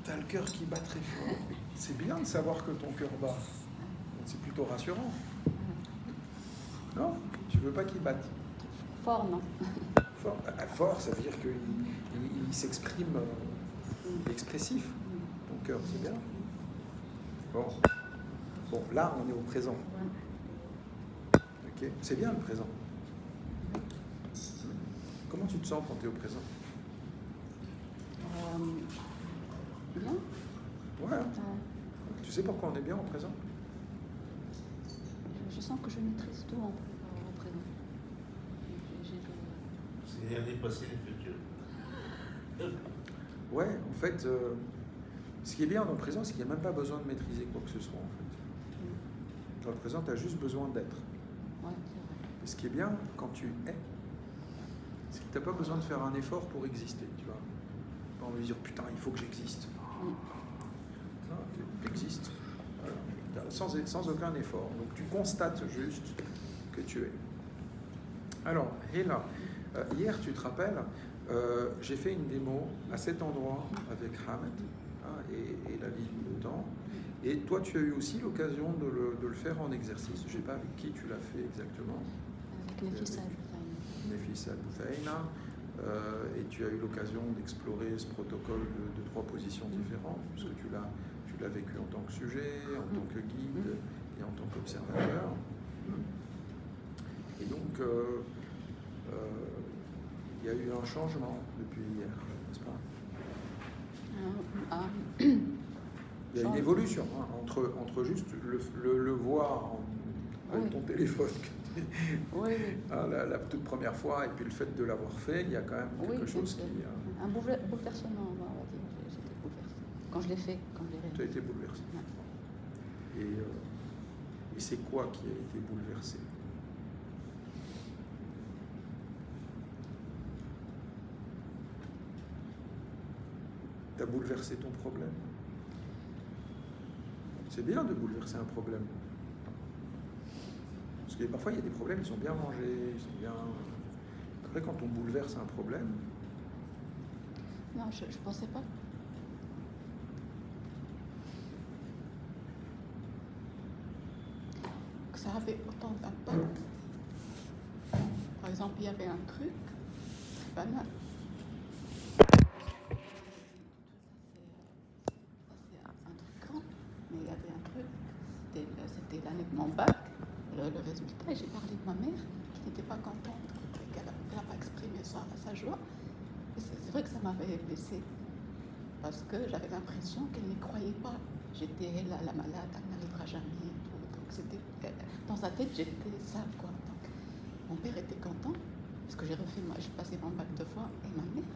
t'as le cœur qui bat très fort. C'est bien de savoir que ton cœur bat. C'est plutôt rassurant. Non? Tu veux pas qu'il batte? Fort, non? Fort, fort, ça veut dire qu'il s'exprime, il est expressif. Ton cœur, c'est bien. Bon. Bon, là, on est au présent. Ok? C'est bien le présent. Comment tu te sens quand tu es au présent? Bien. Ouais. Tu sais pourquoi on est bien au présent? Je sens que je maîtrise tout au présent. C'est l'année passée, le futur. Ouais, en fait, ce qui est bien dans le présent, c'est qu'il n'y a même pas besoin de maîtriser quoi que ce soit, en fait. Dans le présent, tu as juste besoin d'être. Ouais, c'est vrai. Et ce qui est bien quand tu es, c'est que tu n'as pas besoin de faire un effort pour exister, tu vois. Pas envie de dire, putain, il faut que j'existe. Non, tu existes. Voilà. Sans aucun effort. Donc tu constates juste que tu es. Alors, Hela, hier, tu te rappelles, j'ai fait une démo à cet endroit avec Hamed et la ligne de temps. Et toi, tu as eu aussi l'occasion de le faire en exercice. Je ne sais pas avec qui tu l'as fait exactement. Avec Nefissa Bouthaïna. Et tu as eu l'occasion d'explorer ce protocole de 3 positions différentes, puisque tu l'as vécu en tant que sujet, en tant que guide et en tant qu'observateur. Et donc, il y a eu un changement depuis hier, n'est-ce pas? Il y a une évolution entre juste le voir avec ton téléphone la toute première fois et puis le fait de l'avoir fait, il y a quand même quelque chose qui... Un bouleversement, on va dire. J'étais bouleversée. Quand je l'ai fait, quand je l'ai réalisé. Tu as été bouleversé. Ouais. Et c'est quoi qui a été bouleversé? Tu as bouleversé ton problème. C'est bien de bouleverser un problème. Parce que parfois, il y a des problèmes qui sont bien rangés, ils sont bien... Après, quand on bouleverse un problème... Non, je ne pensais pas. Que ça avait autant d'impact. Par exemple, il y avait un truc très banal. C'est un truc grand, mais il y avait un truc. C'était l'année de mon bac. Le résultat, et j'ai parlé de ma mère qui n'était pas contente, qu'elle n'a pas exprimé sa joie. Et c'est vrai que ça m'avait blessée parce que j'avais l'impression qu'elle n'y croyait pas. J'étais la malade, elle n'arrivera jamais. Donc c'était, dans sa tête, j'étais ça, quoi. Donc mon père était content parce que j'ai passé mon bac 2 fois et ma mère,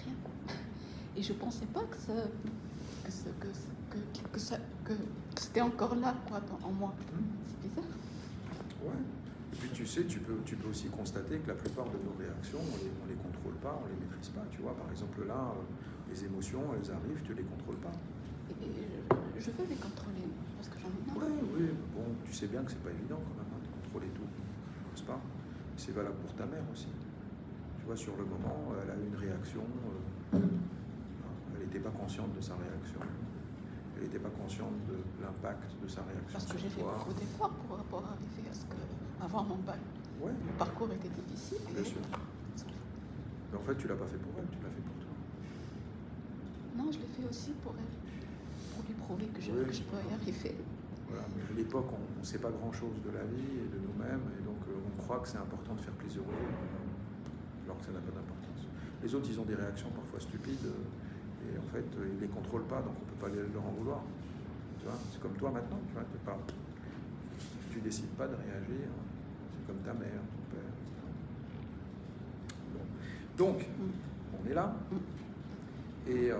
rien. Et je pensais pas que c'était encore là, quoi, en moi. C'est bizarre. Ouais. Et puis tu sais, tu peux aussi constater que la plupart de nos réactions, on les contrôle pas, on les maîtrise pas. Tu vois, par exemple là, les émotions, elles arrivent, tu les contrôles pas. Et je veux les contrôler parce que j'en ai marre. Oui. Bon, tu sais bien que c'est pas évident quand même de contrôler tout, n'est-ce pas? C'est valable pour ta mère aussi. Tu vois, sur le moment, elle a eu une réaction. Elle n'était pas consciente de sa réaction. Elle n'était pas consciente de l'impact de sa réaction. Parce que j'ai fait beaucoup d'efforts pour arriver à ce que, avant mon bac, ouais. Le parcours était difficile. Bien sûr. Mais en fait, tu l'as pas fait pour elle, tu l'as fait pour toi. Non, je l'ai fait aussi pour elle, pour lui prouver que je peux y arriver. Voilà, mais à l'époque, on ne sait pas grand-chose de la vie et de nous-mêmes, et donc on croit que c'est important de faire plaisir aux autres, alors que ça n'a pas d'importance. Les autres, ils ont des réactions parfois stupides. Et en fait, ils ne les contrôlent pas, donc on ne peut pas leur en vouloir. Tu vois, c'est comme toi maintenant, tu vois, tu décides pas de réagir. C'est comme ta mère, ton père. Bon. Donc, on est là. Et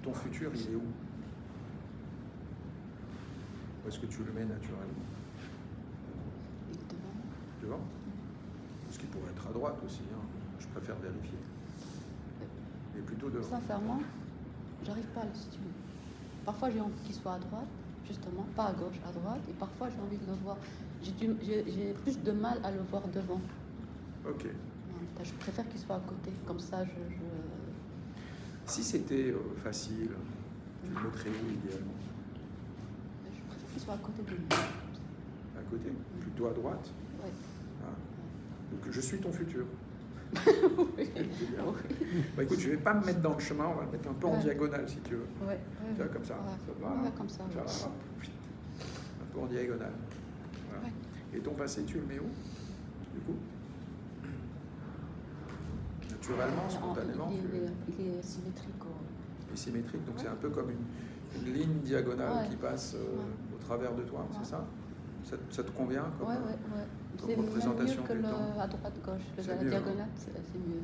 ton futur, il est où? Où est-ce que tu le mets naturellement? Devant. Parce qu'il pourrait être à droite aussi. Hein. Je préfère vérifier. Et plutôt devant. Sincèrement, j'arrive pas à le situer. Parfois j'ai envie qu'il soit à droite, justement, pas à gauche, à droite, et parfois j'ai envie de le voir. J'ai plus de mal à le voir devant. Ok. Je préfère qu'il soit à côté, comme ça Si c'était facile, tu le mettrais où idéalement? Je préfère qu'il soit à côté de lui. À côté? Plutôt à droite? Oui. Ah. Donc je suis ton futur. Oui. Bah, écoute, je ne vais pas me mettre dans le chemin, on va le mettre un peu en diagonale si tu veux. Ouais. Tu vois, comme ça. Ouais. Ça va, Ouais, comme ça. ça Ouais. va. Un peu en diagonale. Voilà. Ouais. Et ton passé, tu le mets où, du coup? Naturellement, spontanément, Il est symétrique. il est symétrique, donc c'est un peu comme une ligne diagonale qui passe au travers de toi, c'est ça? Ça te convient comme, comme représentation c'est mieux que du temps? à droite-gauche. La C'est mieux, diagonale, c'est mieux.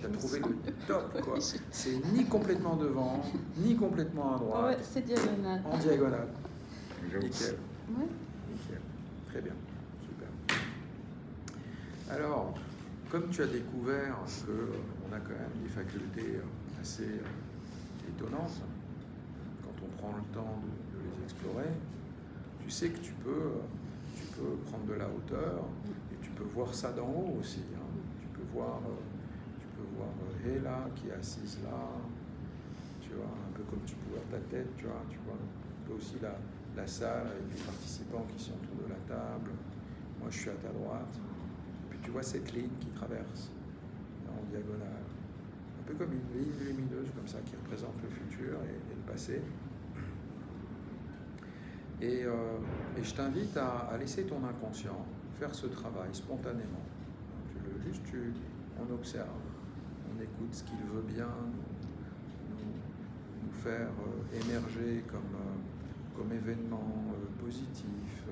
Tu as trouvé le top, quoi. C'est ni complètement devant, ni complètement à droite. Ouais, c'est diagonale. En diagonale. Nickel. Ouais. Nickel. Très bien. Super. Alors, comme tu as découvert qu'on a quand même des facultés assez étonnantes, quand on prend le temps de les explorer, tu sais que tu peux prendre de la hauteur et tu peux voir ça d'en haut aussi. Hein. Tu peux voir Hela qui est assise là, tu vois, un peu comme tu peux voir ta tête, tu vois un peu aussi la salle avec les participants qui sont autour de la table. Moi je suis à ta droite. Puis tu vois cette ligne qui traverse en diagonale. Un peu comme une ligne lumineuse comme ça qui représente le futur et le passé. Et je t'invite à laisser ton inconscient faire ce travail spontanément. On observe, on écoute ce qu'il veut bien nous faire émerger comme événement positif,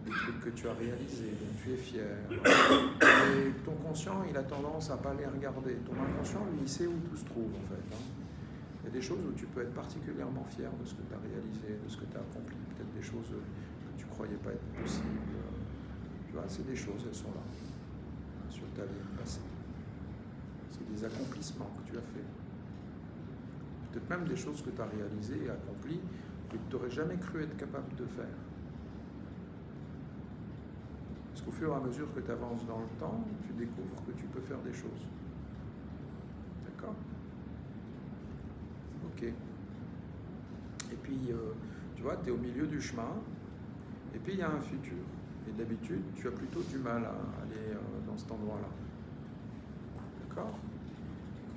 des trucs que tu as réalisés, dont tu es fier. Et ton conscient, il a tendance à ne pas les regarder. Ton inconscient, lui, il sait où tout se trouve en fait. Hein. Il y a des choses où tu peux être particulièrement fier de ce que tu as réalisé, de ce que tu as accompli, peut-être des choses que tu ne croyais pas être possibles. Tu vois, c'est des choses, elles sont là, sur ta vie passée. C'est des accomplissements que tu as faits. Peut-être même des choses que tu as réalisées et accomplies que tu n'aurais jamais cru être capable de faire. Parce qu'au fur et à mesure que tu avances dans le temps, tu découvres que tu peux faire des choses. D'accord ? Ok. Et puis, tu vois, tu es au milieu du chemin, et puis il y a un futur. Et d'habitude, tu as plutôt du mal à aller dans cet endroit-là. D'accord?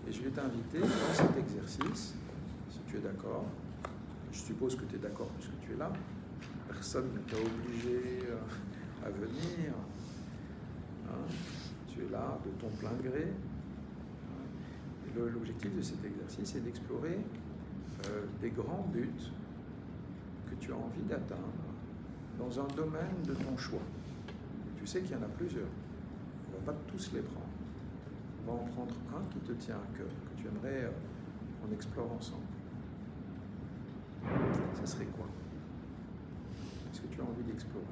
Et je vais t'inviter dans cet exercice, si tu es d'accord. Je suppose que tu es d'accord puisque tu es là. Personne ne t'a obligé à venir. Hein? Tu es là de ton plein gré. L'objectif de cet exercice est d'explorer des grands buts que tu as envie d'atteindre dans un domaine de ton choix. Et tu sais qu'il y en a plusieurs. On ne va pas tous les prendre. On va en prendre un qui te tient à cœur, que tu aimerais qu'on explore ensemble. Ça serait quoi? Est-ce que tu as envie d'explorer?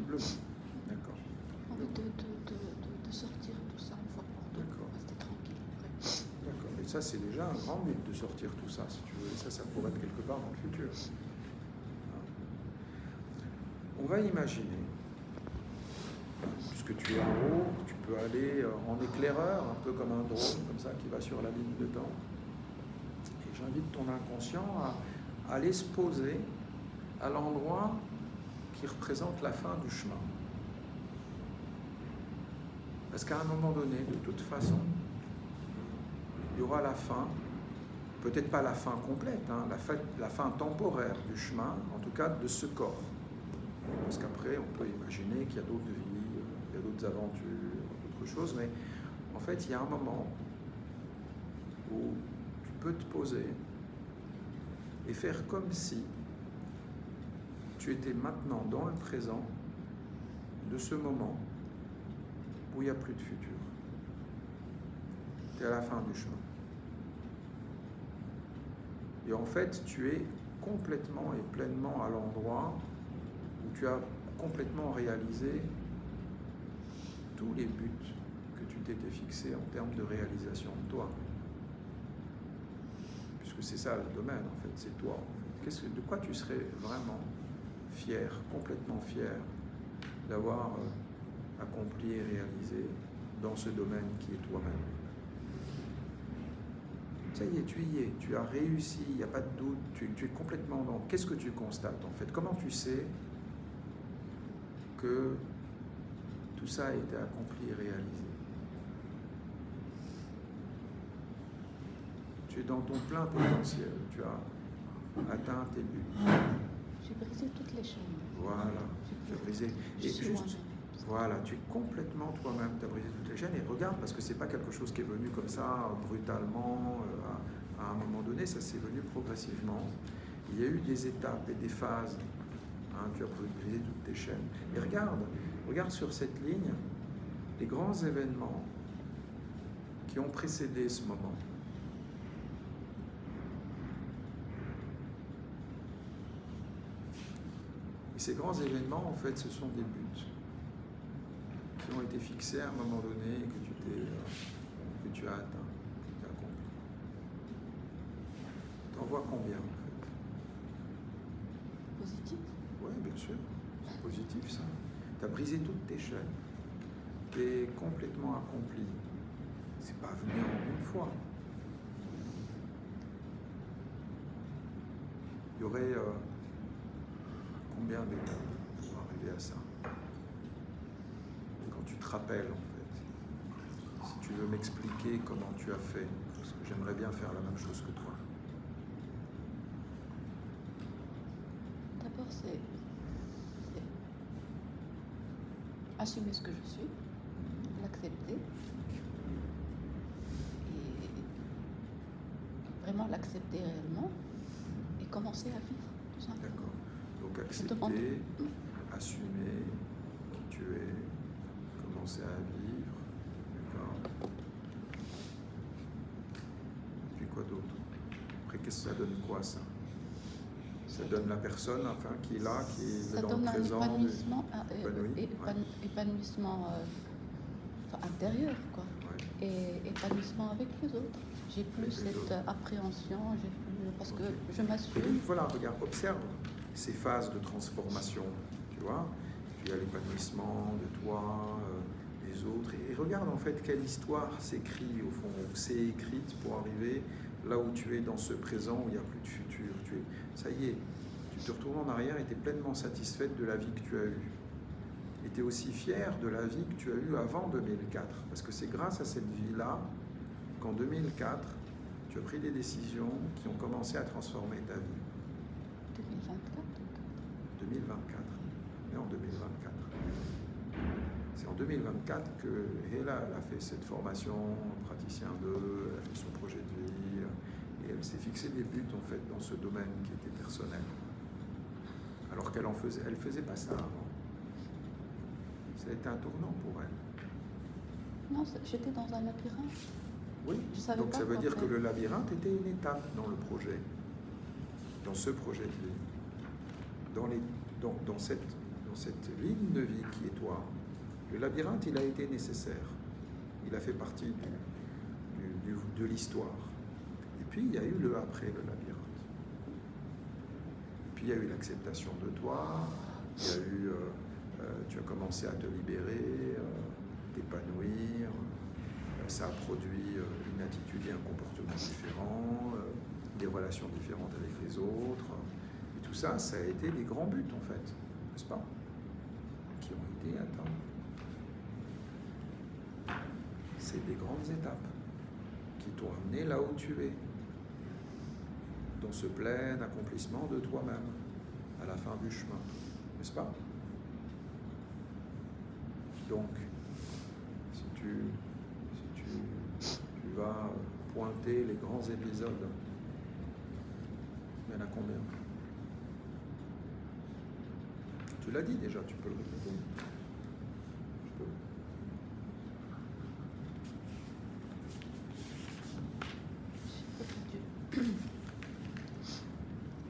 Le Le d'accord. envie de sortir tout ça une fois pour toutes, pour rester tranquille après. D'accord. Et ça, c'est déjà un grand but de sortir tout ça, si tu veux. Et ça pourrait être quelque part dans le futur. On va imaginer, puisque tu es en haut, tu peux aller en éclaireur, un peu comme un drone, comme ça, qui va sur la ligne de temps. Et j'invite ton inconscient à aller se poser à l'endroit qui représente la fin du chemin. Parce qu'à un moment donné, de toute façon, il y aura la fin, peut-être pas la fin complète, hein, la fin temporaire du chemin, en tout cas de ce corps. Parce qu'après, on peut imaginer qu'il y a d'autres vies, il y a d'autres aventures, d'autres choses, mais en fait, il y a un moment où tu peux te poser et faire comme si tu étais maintenant dans le présent de ce moment où il n'y a plus de futur. Tu es à la fin du chemin. Et en fait, tu es complètement et pleinement à l'endroit où tu as complètement réalisé tous les buts que tu t'étais fixés en termes de réalisation de toi. Puisque c'est ça le domaine, en fait, c'est toi. de quoi tu serais vraiment fier, complètement fier d'avoir accompli et réalisé dans ce domaine qui est toi-même? Ça y est, tu y es, tu as réussi, il n'y a pas de doute, tu es complètement dans... Qu'est-ce que tu constates en fait? Comment tu sais que tout ça a été accompli et réalisé? Tu es dans ton plein potentiel, tu as atteint tes buts. J'ai brisé toutes les chaînes. Voilà, tu as brisé. Je Et suis juste, moi-même. voilà, tu es complètement toi-même, tu as brisé toutes les chaînes. Et regarde, parce que c'est pas quelque chose qui est venu comme ça, brutalement, à un moment donné, ça s'est venu progressivement. Il y a eu des étapes et des phases. Hein, tu as brisé toutes tes chaînes. Et regarde sur cette ligne les grands événements qui ont précédé ce moment. Et ces grands événements, en fait, ce sont des buts qui ont été fixés à un moment donné et que tu as atteint, que tu as accompli. T'en vois combien, en fait? Positif. Oui, bien sûr. C'est positif, ça. Tu as brisé toutes tes chaînes. Tu es complètement accompli. C'est pas venu en une fois. Il y aurait combien d'étapes pour arriver à ça? Quand tu te rappelles, en fait, si tu veux m'expliquer comment tu as fait, parce que j'aimerais bien faire la même chose que toi. D'abord, c'est assumer ce que je suis, l'accepter et vraiment l'accepter réellement et commencer à vivre, tout simplement. D'accord. Donc Je demande- accepter, assumer qui tu es, commencer à vivre, d'accord. Puis quoi d'autre? Après, qu'est-ce que ça donne quoi, ça? Ça donne la personne, enfin, qui est là, qui est Ça dans donne le un présent. épanouissement, épanoui, ouais. épanouissement enfin, intérieur, quoi. Ouais. Et épanouissement avec les autres. J'ai plus Avec les cette autres. appréhension, parce Ok. que je Et m'assume. donc, voilà, regarde, observe ces phases de transformation, tu vois. Puis il y a l'épanouissement de toi, des autres. Et regarde en fait quelle histoire s'écrit au fond, ou s'est écrite pour arriver là où tu es dans ce présent où il n'y a plus de futur. Ça y est, tu te retournes en arrière et tu es pleinement satisfaite de la vie que tu as eue. Et tu es aussi fière de la vie que tu as eue avant 2004. Parce que c'est grâce à cette vie-là qu'en 2004, tu as pris des décisions qui ont commencé à transformer ta vie. 2024. 2024. Mais en 2024. C'est en 2024 que Hela elle a fait cette formation praticien 2, elle a fait son projet de vie et elle s'est fixé des buts en fait dans ce domaine qui était personnel. Alors qu'elle faisait pas ça avant. Ça a été un tournant pour elle. Non, j'étais dans un labyrinthe. Oui. Je savais Donc pas ça veut quoi dire que faire. le labyrinthe était une étape dans le projet, dans ce projet de vie, dans cette ligne de vie qui est toi. Le labyrinthe, il a été nécessaire. Il a fait partie de l'histoire. Et puis, il y a eu le après le labyrinthe. Puis, il y a eu l'acceptation de toi. Il y a eu... tu as commencé à te libérer, t'épanouir. Ça a produit une attitude et un comportement différent, des relations différentes avec les autres. Et tout ça, ça a été des grands buts, en fait. N'est-ce pas? Qui ont été atteints. C'est des grandes étapes qui t'ont amené là où tu es, dans ce plein accomplissement de toi-même, à la fin du chemin, n'est-ce pas? Donc, si tu vas pointer les grands épisodes, il y en a combien? Tu l'as dit déjà, tu peux le répéter. Je peux.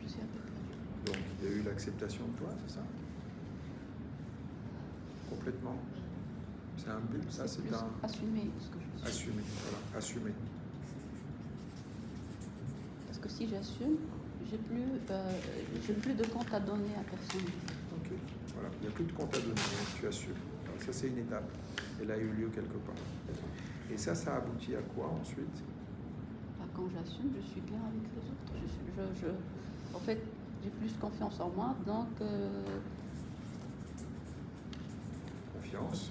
Je suis un peu perdue. Donc, il y a eu l'acceptation de toi, c'est ça? Complètement. C'est un but, ça, c'est plus un... assumer ce que je suis. Assumer, voilà, assumer. Parce que si j'assume, j'ai plus de compte à donner à personne. Ok, voilà, il n'y a plus de compte à donner, donc tu assures. Alors, ça, c'est une étape. Elle a eu lieu quelque part. Et ça aboutit à quoi ensuite? Quand j'assume, je suis bien avec les autres. En fait, j'ai plus confiance en moi, donc... Confiance.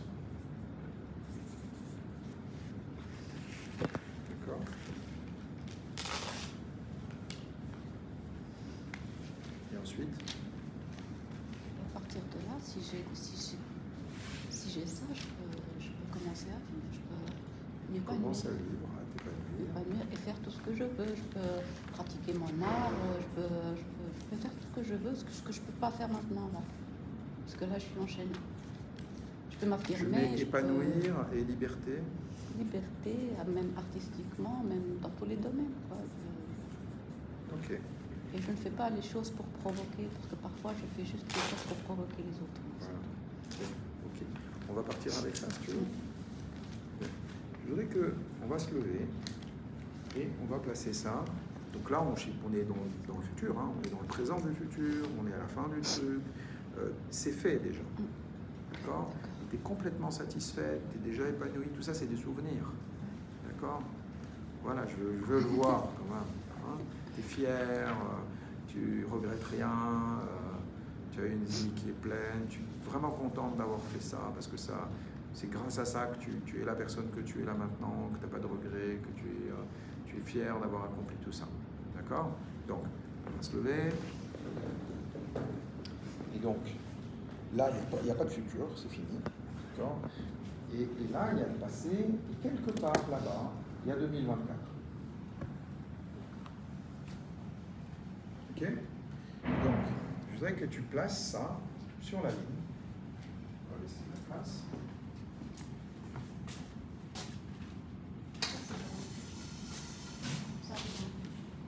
D'accord. Et ensuite? À partir de là, si j'ai ça, je peux commencer à vivre. Je peux m'épanouir. Commence à vivre, à t'épanouir. M'épanouir et faire tout ce que je veux. Je peux pratiquer mon art, je peux faire tout ce que je veux, ce que je ne peux pas faire maintenant. Là. Parce que là, je suis enchaînée. Je peux m'affirmer. Épanouir et liberté. Liberté, même artistiquement, même dans tous les domaines. Quoi. Ok. Et je ne fais pas les choses pour provoquer, parce que parfois je fais juste les choses pour provoquer les autres. Voilà. Ok. On va partir avec ça, si tu veux. Je voudrais qu'on va se lever et on va placer ça. Donc là, on est dans le futur, hein. On est dans le présent du futur, on est à la fin du truc. C'est fait déjà. D'accord? Tu es complètement satisfaite, tu es déjà épanouie, tout ça, c'est des souvenirs. D'accord? Voilà, je veux le voir quand même. Hein. Tu es fière, tu regrettes rien, tu as une vie qui est pleine, tu es vraiment contente d'avoir fait ça, parce que ça, c'est grâce à ça que tu es la personne que tu es là maintenant, que tu n'as pas de regrets, que tu es fière d'avoir accompli tout ça. D'accord? Donc, on va se lever. Et donc, là, il n'y a pas de futur, c'est fini. D'accord? Et là, il y a le passé, et quelque part là-bas, il y a 2024. Ok? Donc, je voudrais que tu places ça sur la ligne. On va laisser la place.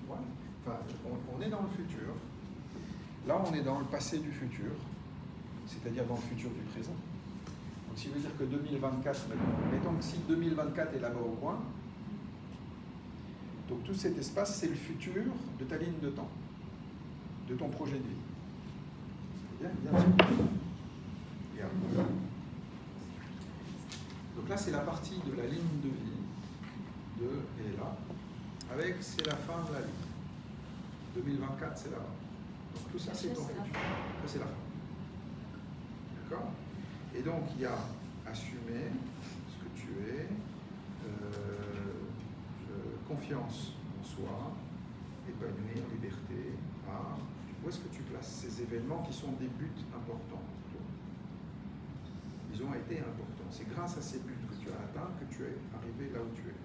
Ouais. Enfin, on est dans le futur. Là, on est dans le passé du futur, c'est-à-dire dans le futur du présent. Donc, ça veut dire que 2024, mettons que si 2024 est là-bas au coin, donc tout cet espace, c'est le futur de ta ligne de temps, de ton projet de vie. Bien. Regarde. Donc là, c'est la partie de la ligne de vie, elle est là, avec c'est la fin de la ligne. 2024, c'est là-bas. Donc tout ça, c'est ton futur. Ça, c'est la fin. D'accord? Et donc, il y a assumer ce que tu es, confiance en soi, épanouir, liberté, art. Où est-ce que tu places ces événements qui sont des buts importants? Ils ont été importants. C'est grâce à ces buts que tu as atteints que tu es arrivé là où tu es.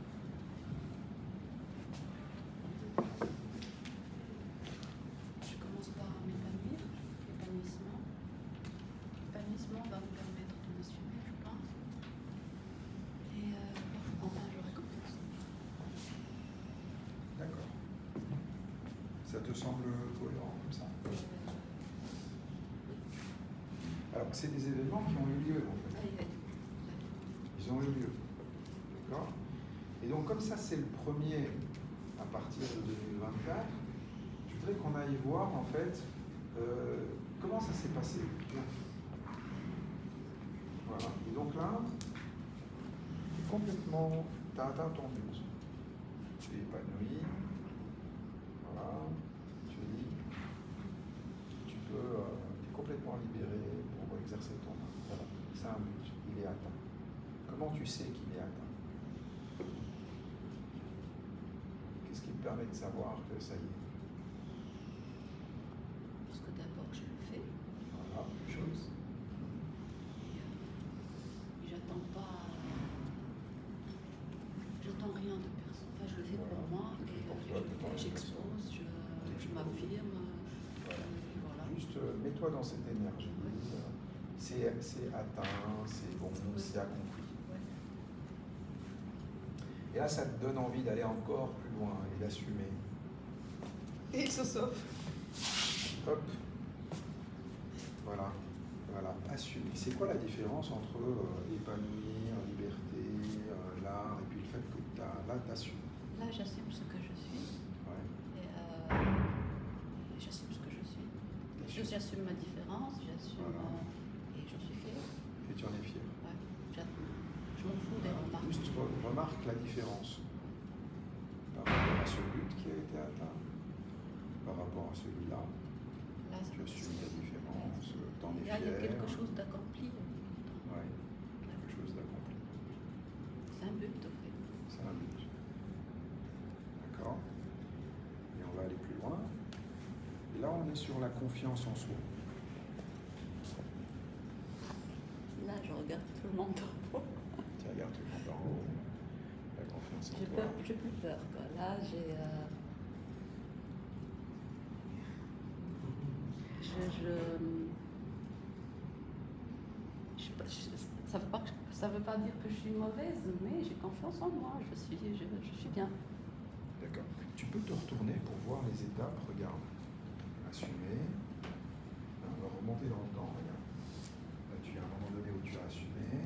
Je commence par m'épanouir, l'épanouissement. L'épanouissement va me permettre de m'assumer, je pense. Et enfin, j'aurai confiance. D'accord. Ça te semble cohérent comme ça? Alors, c'est des événements qui ont eu lieu, en fait. Ils ont eu lieu. D'accord? Et donc, comme ça, c'est le premier à partir de 2024, je voudrais qu'on aille voir, en fait, comment ça s'est passé. Voilà. Et donc là, complètement, tu as atteint ton but. Tu es épanoui. Voilà. Tu es libre. Tu peux es complètement libéré pour exercer ton art. Voilà. C'est un but. Il est atteint. Comment tu sais qu'il est atteint? Qu'est-ce qui te permet de savoir que ça y est? Parce que d'abord, je le fais. Voilà, une chose. Et j'attends rien de personne. Enfin, je le fais pour moi et j'expose, je m'affirme. Voilà. Juste mets-toi dans cette énergie. C'est atteint, c'est bon, c'est accompli. Et là, ça te donne envie d'aller encore plus loin et d'assumer. Et il se sauve. Hop. Voilà. Assumer. C'est quoi la différence entre épanouir, liberté, l'art, et puis le fait que là, t'assumes? Là, j'assume ce que je suis. Ouais. Et J'assume ma différence, j'assume Voilà. et je suis fière. Et tu en es fier. Ouais, je m'en fous des remarques. Juste remarque la différence par rapport à ce but qui a été atteint, par rapport à celui-là. Là, Tu assumes la différence, t'en es il y a fier. quelque chose d'accompli. Ouais, quelque chose d'accompli. C'est un but, en fait. C'est un but. D'accord. Et on va aller plus loin. Et là, on est sur la confiance en soi. Là, je regarde tout le monde en haut. Tu regardes tout le monde en haut. La confiance en J'ai toi. plus peur, quoi. Là, ça veut pas dire que je suis mauvaise, mais j'ai confiance en moi. Je suis bien. D'accord. Tu peux te retourner pour voir les étapes. Regarde. Assumer. Là, on va remonter dans le temps. Regarde. Là, tu as un moment donné où tu as assumé.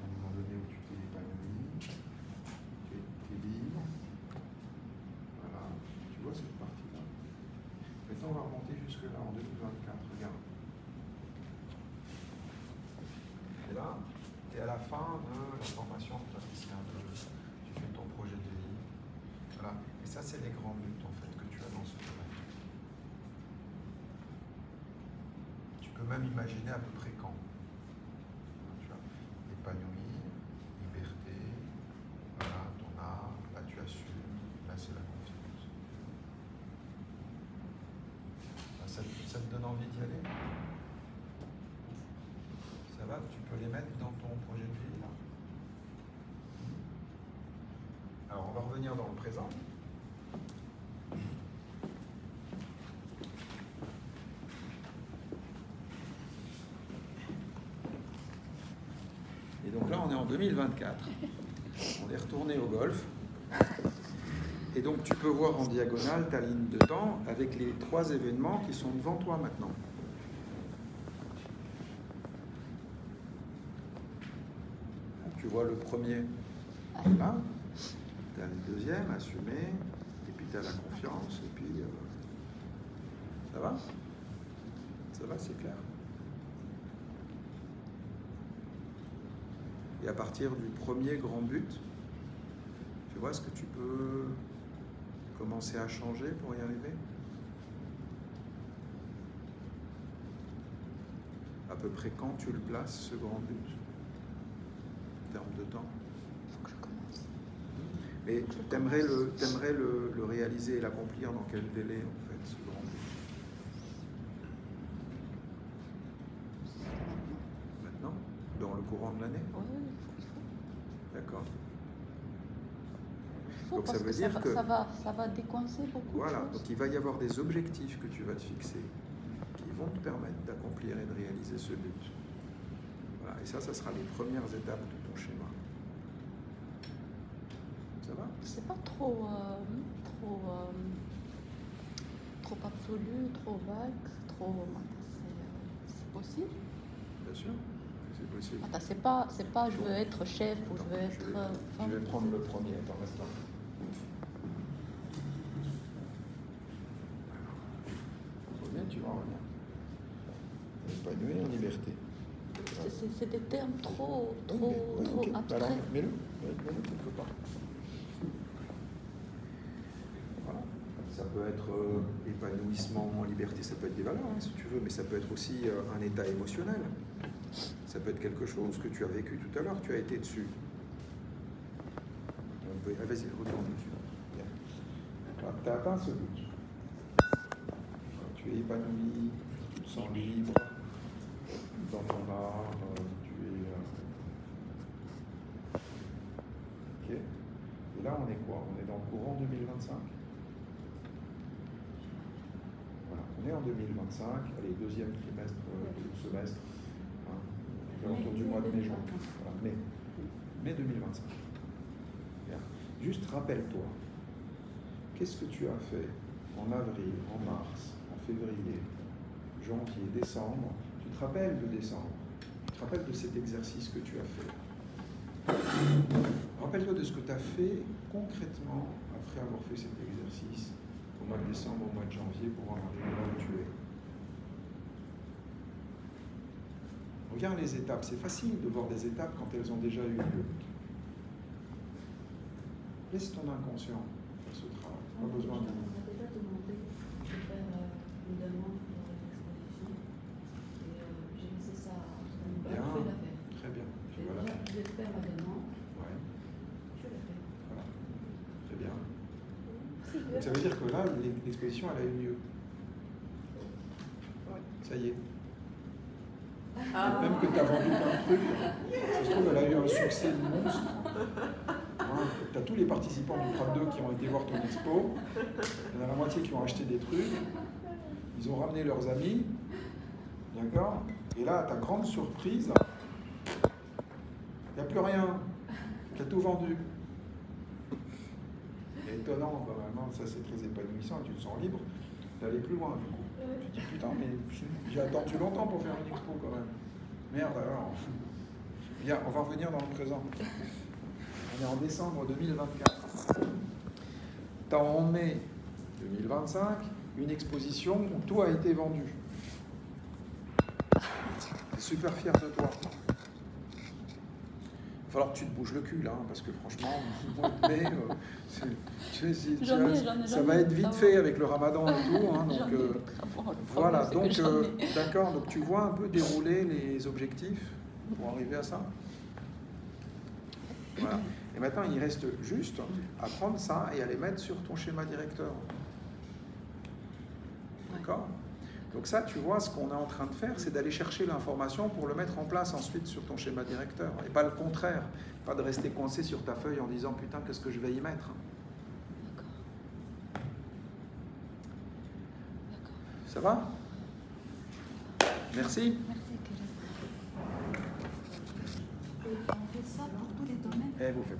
Un moment donné où tu t'es épanoui. Tu es libre. Voilà. Tu vois cette partie-là. Maintenant, on va remonter jusque-là en 2024. Regarde. Et là, tu es à la fin de la formation praticien. Tu fais ton projet de vie. Voilà. Et ça, c'est les grands buts en fait que tu as dans ce domaine. Tu peux même imaginer à peu près quand. Tu vois, épanoui, liberté, voilà, ton art, là tu assumes, là c'est la confiance. Là, ça te donne envie d'y aller? Ça va? Tu peux les mettre dans ton projet de vie là? Alors on va revenir dans le présent. Et donc là on est en 2024. On est retourné au golf. Et donc tu peux voir en diagonale ta ligne de temps avec les 3 événements qui sont devant toi maintenant. Tu vois le premier là, tu as le deuxième, assumé, et puis tu as la confiance, et puis ça va? Ça va, c'est clair. Et à partir du premier grand but, tu vois ce que tu peux commencer à changer pour y arriver? À peu près quand tu le places, ce grand but? En termes de temps. Il faut que je commence. Mais t'aimerais le réaliser et l'accomplir dans quel délai, en fait, ce grand but? Maintenant? Dans le courant de l'année? Oui, il faut. D'accord. Il faut Donc parce ça veut que dire que... ça va décoincer beaucoup Voilà, de choses. donc il va y avoir des objectifs que tu vas te fixer qui vont te permettre d'accomplir et de réaliser ce but. Voilà, et ça sera les premières étapes de ton schéma. Ça va? C'est pas trop absolu, trop vague, c'est possible. Bien sûr, c'est possible. Attends, c'est pas je veux être chef ou je veux être. Je vais prendre le premier, attends, reste là. Bien, tu vas revenir. Épanoui en liberté. C'est des termes trop Ok. abstraits. Alors, mets-le quelque part. Voilà. Ça peut être épanouissement en liberté, ça peut être des valeurs, hein, si tu veux, mais ça peut être aussi un état émotionnel. Ça peut être quelque chose que tu as vécu tout à l'heure, tu as été dessus. Vas-y, retourne dessus. Tu as atteint ce but. Tu es épanoui, tu te sens libre dans ton art, tu es... Ok. Et là, on est quoi? On est dans le courant 2025. Voilà, on est en 2025, allez, deuxième trimestre du semestre, hein, autour du mois de mai-juin. Voilà, mai 2025. Bien. Juste rappelle-toi, qu'est-ce que tu as fait en avril, en mars, en février, janvier, décembre? Tu te rappelles de décembre? Tu te rappelles de cet exercice que tu as fait? Rappelle-toi de ce que tu as fait concrètement après avoir fait cet exercice au mois de décembre, au mois de janvier pour en arriver là où tu es. Regarde les étapes. C'est facile de voir des étapes quand elles ont déjà eu lieu. Laisse ton inconscient faire ce travail. Pas besoin de... On m'a déjà demandé de faire une demande pour l'exposition. Et j'ai laissé ça en bas. Bien. Je vais la faire. Très bien. Tu Et vas la déjà, faire. je vais faire ma demande. Ouais. Je l'ai fait. Voilà. Très bien. Donc ça veut dire que là, l'exposition, elle a eu lieu. Ça y est. Et même que tu as vendu plein de trucs, ça se trouve, elle a eu un succès monstre. Tu as tous les participants du Prat 2 qui ont été voir ton expo. Il y en a la moitié qui ont acheté des trucs. Ils ont ramené leurs amis. D'accord? Et là, ta grande surprise, il n'y a plus rien. Tu as tout vendu. C'est étonnant, vraiment, ça c'est très épanouissant, et tu te sens libre d'aller plus loin du coup. Tu te dis putain, mais j'ai attendu longtemps pour faire une expo quand même. Merde alors. Bien, on va revenir dans le présent. On est en décembre 2024. T'as en mai 2025 une exposition où tout a été vendu. T'es super fier de toi. Il va falloir que tu te bouges le cul là, hein, parce que franchement, mais, ça va être vite fait avec le ramadan et tout. Hein, donc, voilà, donc d'accord, donc tu vois un peu dérouler les objectifs pour arriver à ça. Voilà. Et maintenant, il reste juste à prendre ça et à les mettre sur ton schéma directeur. D'accord ? Donc ça, tu vois, ce qu'on est en train de faire, c'est d'aller chercher l'information pour le mettre en place ensuite sur ton schéma directeur. Et pas le contraire. Pas de rester coincé sur ta feuille en disant « Putain, qu'est-ce que je vais y mettre ?» Ça va ? Merci. Et on fait ça pour tous les domaines. Et vous faites